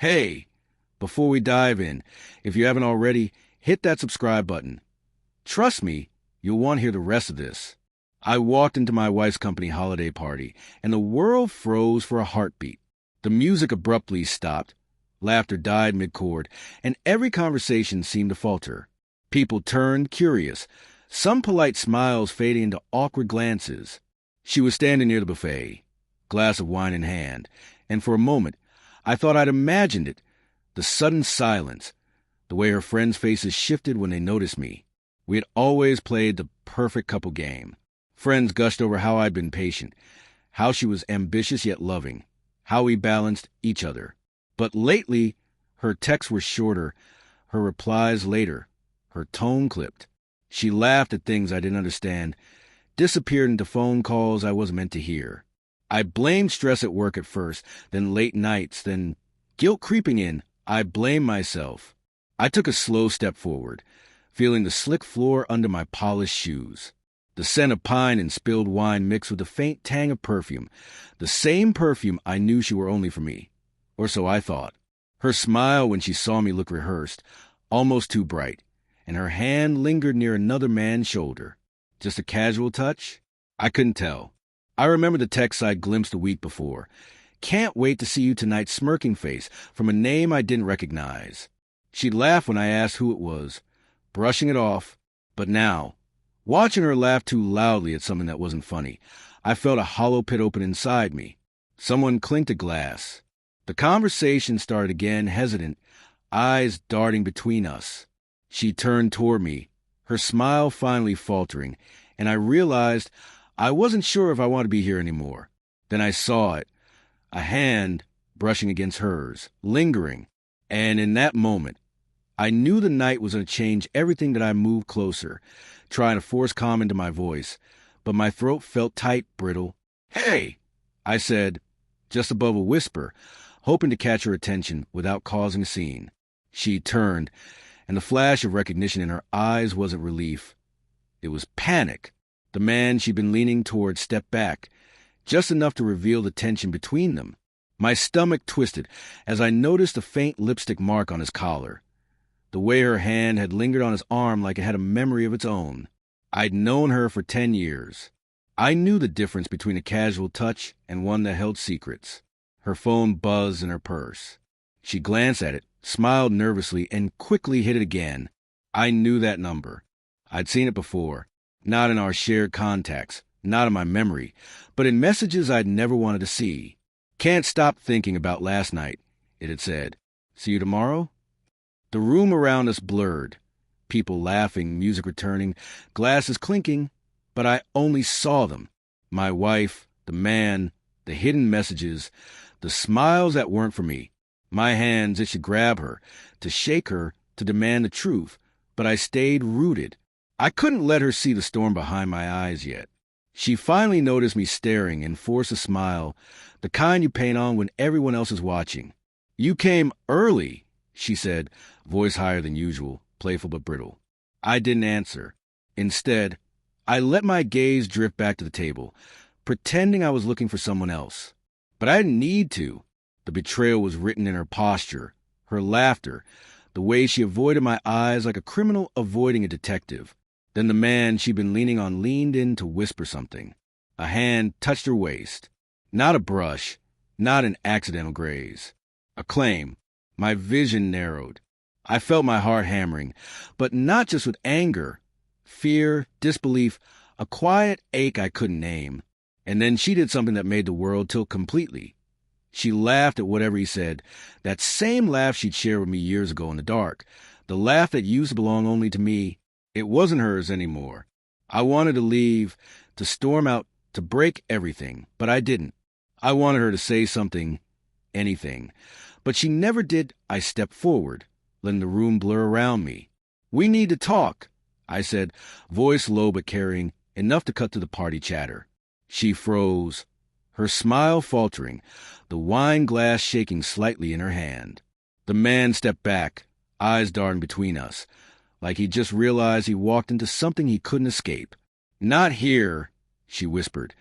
Hey, before we dive in, if you haven't already, hit that subscribe button. Trust me, you'll want to hear the rest of this. I walked into my wife's company holiday party, and the world froze for a heartbeat. The music abruptly stopped, laughter died mid-chord, and every conversation seemed to falter. People turned, curious, some polite smiles fading into awkward glances. She was standing near the buffet, glass of wine in hand, and for a moment, I thought I'd imagined it, the sudden silence, the way her friends' faces shifted when they noticed me. We had always played the perfect couple game. Friends gushed over how I'd been patient, how she was ambitious yet loving, how we balanced each other. But lately, her texts were shorter, her replies later, her tone clipped. She laughed at things I didn't understand, disappeared into phone calls I wasn't meant to hear. I blamed stress at work at first, then late nights, then guilt creeping in. I blamed myself. I took a slow step forward, feeling the slick floor under my polished shoes. The scent of pine and spilled wine mixed with a faint tang of perfume, the same perfume I knew she wore only for me. Or so I thought. Her smile when she saw me looked rehearsed, almost too bright, and her hand lingered near another man's shoulder. Just a casual touch? I couldn't tell. I remember the text I'd glimpsed the week before. Can't wait to see you tonight, smirking face, from a name I didn't recognize. She'd laugh when I asked who it was, brushing it off. But now, watching her laugh too loudly at something that wasn't funny, I felt a hollow pit open inside me. Someone clinked a glass. The conversation started again, hesitant, eyes darting between us. She turned toward me, her smile finally faltering, and I realized I wasn't sure if I wanted to be here anymore. Then I saw it, a hand brushing against hers, lingering, and in that moment, I knew the night was going to change everything that I moved closer, trying to force calm into my voice, but my throat felt tight, brittle. "Hey!" I said, just above a whisper, hoping to catch her attention without causing a scene. She turned, and the flash of recognition in her eyes wasn't relief. It was panic. The man she'd been leaning toward stepped back, just enough to reveal the tension between them. My stomach twisted as I noticed a faint lipstick mark on his collar, the way her hand had lingered on his arm like it had a memory of its own. I'd known her for 10 years. I knew the difference between a casual touch and one that held secrets. Her phone buzzed in her purse. She glanced at it, smiled nervously, and quickly hit it again. I knew that number. I'd seen it before. Not in our shared contacts, not in my memory, but in messages I'd never wanted to see. "Can't stop thinking about last night," it had said. "See you tomorrow?" The room around us blurred. People laughing, music returning, glasses clinking, but I only saw them. My wife, the man, the hidden messages, the smiles that weren't for me. My hands itched to grab her, to shake her, to demand the truth, but I stayed rooted. I couldn't let her see the storm behind my eyes yet. She finally noticed me staring and forced a smile, the kind you paint on when everyone else is watching. "You came early," she said, voice higher than usual, playful but brittle. I didn't answer. Instead, I let my gaze drift back to the table, pretending I was looking for someone else. But I didn't need to. The betrayal was written in her posture, her laughter, the way she avoided my eyes like a criminal avoiding a detective. Then the man she'd been leaning on leaned in to whisper something. A hand touched her waist. Not a brush, not an accidental graze. A claim. My vision narrowed. I felt my heart hammering, but not just with anger. Fear, disbelief, a quiet ache I couldn't name. And then she did something that made the world tilt completely. She laughed at whatever he said, that same laugh she'd shared with me years ago in the dark, the laugh that used to belong only to me. It wasn't hers anymore. I wanted to leave, to storm out, to break everything, but I didn't. I wanted her to say something, anything. But she never did. I stepped forward, letting the room blur around me. "We need to talk," I said, voice low but carrying, enough to cut through the party chatter. She froze, her smile faltering, the wine glass shaking slightly in her hand. The man stepped back, eyes darting between us, like he just realized he walked into something he couldn't escape. "Not here," she whispered,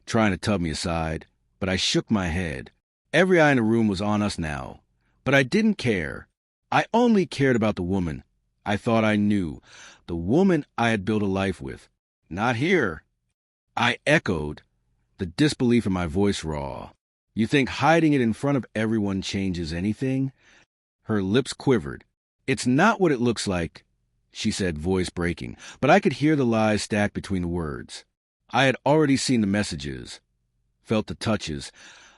trying to tug me aside, but I shook my head. Every eye in the room was on us now. But I didn't care. I only cared about the woman I thought I knew, the woman I had built a life with. Not here. I echoed, the disbelief in my voice raw. You think hiding it in front of everyone changes anything? Her lips quivered. It's not what it looks like, she said, voice breaking, but I could hear the lies stacked between the words. I had already seen the messages, felt the touches,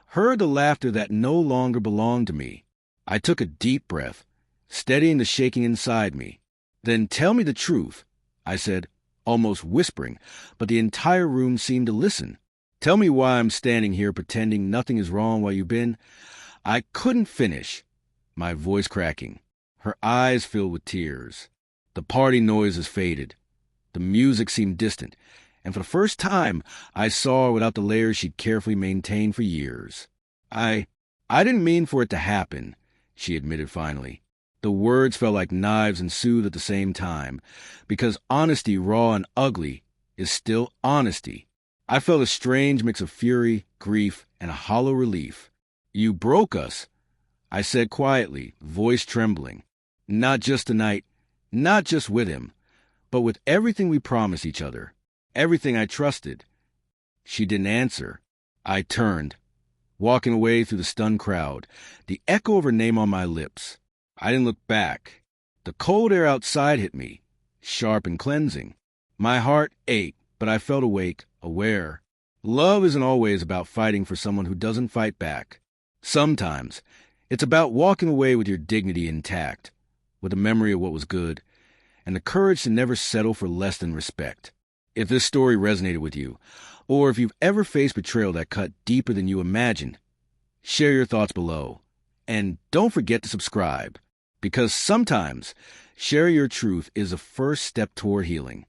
heard the laughter that no longer belonged to me. I took a deep breath, steadying the shaking inside me. Then tell me the truth, I said, almost whispering, but the entire room seemed to listen. Tell me why I'm standing here pretending nothing is wrong while you've been. I couldn't finish, my voice cracking, her eyes filled with tears. The party noises faded. The music seemed distant, and for the first time, I saw her without the layers she'd carefully maintained for years. I didn't mean for it to happen, she admitted finally. The words felt like knives and soothed at the same time, because honesty, raw and ugly, is still honesty. I felt a strange mix of fury, grief, and a hollow relief. You broke us, I said quietly, voice trembling. Not just tonight, not just with him, but with everything we promised each other, everything I trusted. She didn't answer. I turned, walking away through the stunned crowd, the echo of her name on my lips. I didn't look back. The cold air outside hit me, sharp and cleansing. My heart ached, but I felt awake, aware. Love isn't always about fighting for someone who doesn't fight back. Sometimes it's about walking away with your dignity intact, with a memory of what was good, and the courage to never settle for less than respect. If this story resonated with you, or if you've ever faced betrayal that cut deeper than you imagined, share your thoughts below. And don't forget to subscribe, because sometimes sharing your truth is a first step toward healing.